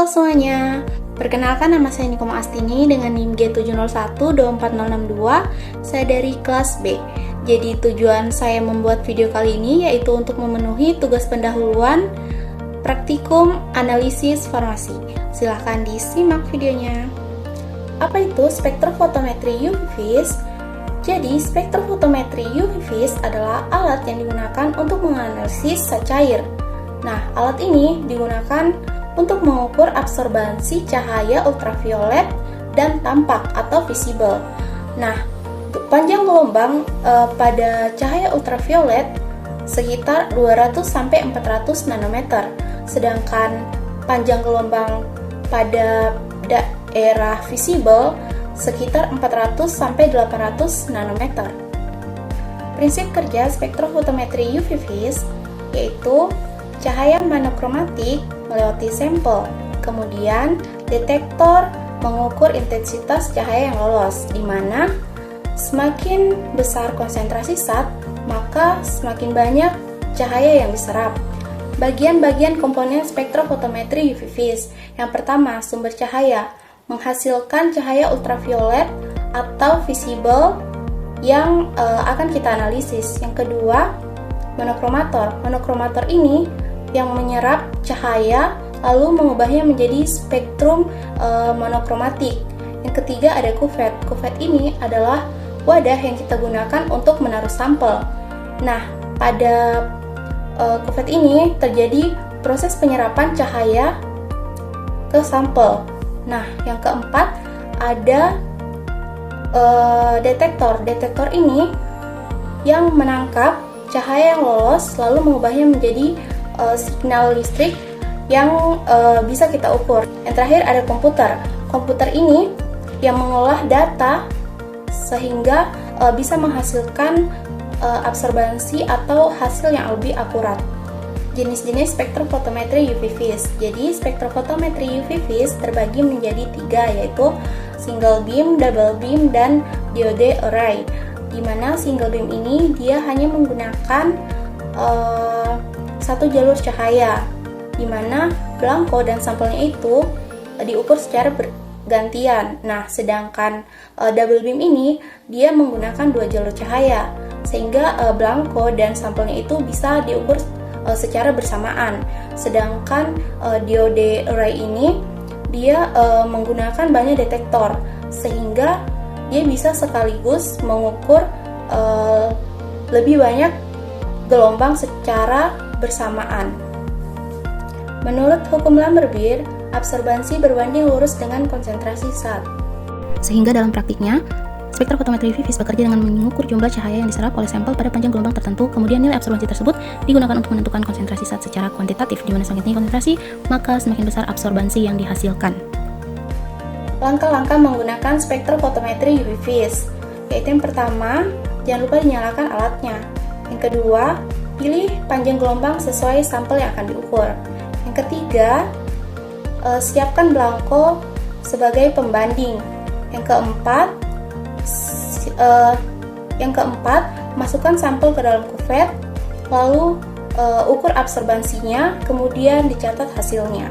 Halo semuanya, perkenalkan nama saya Nikoma Astini dengan NIM G7012462. Saya dari kelas B. Jadi tujuan saya membuat video kali ini yaitu untuk memenuhi tugas pendahuluan praktikum analisis farmasi. Silahkan disimak videonya. Apa itu spektrofotometri UV vis? Jadi, spektrofotometri UV vis adalah alat yang digunakan untuk menganalisis zat cair. Nah, alat ini digunakan untuk mengukur absorbansi cahaya ultraviolet dan tampak atau visible. Nah, panjang gelombang pada cahaya ultraviolet sekitar 200-400 nanometer, sedangkan panjang gelombang pada daerah visible sekitar 400-800 nanometer. Prinsip kerja spektrofotometri UV vis yaitu cahaya monokromatik melewati sampel, kemudian detektor mengukur intensitas cahaya yang lolos, di mana semakin besar konsentrasi zat, maka semakin banyak cahaya yang diserap. Bagian-bagian komponen spektrofotometri UV vis. Yang pertama, sumber cahaya, menghasilkan cahaya ultraviolet atau visible yang akan kita analisis. Yang kedua, monokromator. Monokromator ini yang menyerap cahaya lalu mengubahnya menjadi spektrum monokromatik. Yang ketiga ada kuvet. Kuvet ini adalah wadah yang kita gunakan untuk menaruh sampel. Nah, pada kuvet ini terjadi proses penyerapan cahaya ke sampel. Nah, yang keempat ada detektor. Detektor ini yang menangkap cahaya yang lolos lalu mengubahnya menjadi signal listrik yang bisa kita ukur. Yang terakhir ada komputer. Komputer ini yang mengolah data sehingga bisa menghasilkan absorbansi atau hasil yang lebih akurat. Jenis-jenis spektrofotometri UV vis. Jadi spektrofotometri UV vis terbagi menjadi 3, yaitu single beam, double beam, dan diode array. Di mana single beam ini dia hanya menggunakan satu jalur cahaya, di mana belangko dan sampelnya itu diukur secara bergantian. Nah, sedangkan double beam ini dia menggunakan 2 jalur cahaya, sehingga belangko dan sampelnya itu bisa diukur secara bersamaan. Sedangkan diode array ini dia menggunakan banyak detektor, sehingga dia bisa sekaligus mengukur lebih banyak gelombang secara bersamaan. Menurut hukum Lambert-Beer, absorbansi berbanding lurus dengan konsentrasi zat. Sehingga dalam praktiknya, spektrofotometri UV vis bekerja dengan mengukur jumlah cahaya yang diserap oleh sampel pada panjang gelombang tertentu, kemudian nilai absorbansi tersebut digunakan untuk menentukan konsentrasi zat secara kuantitatif, di mana semakin tinggi konsentrasi, maka semakin besar absorbansi yang dihasilkan. Langkah-langkah menggunakan spektrofotometri UV vis, yaitu yang pertama, jangan lupa dinyalakan alatnya. Yang kedua, pilih panjang gelombang sesuai sampel yang akan diukur. Yang ketiga, siapkan belangko sebagai pembanding. Yang keempat, masukkan sampel ke dalam kuvet, lalu ukur absorbansinya, kemudian dicatat hasilnya.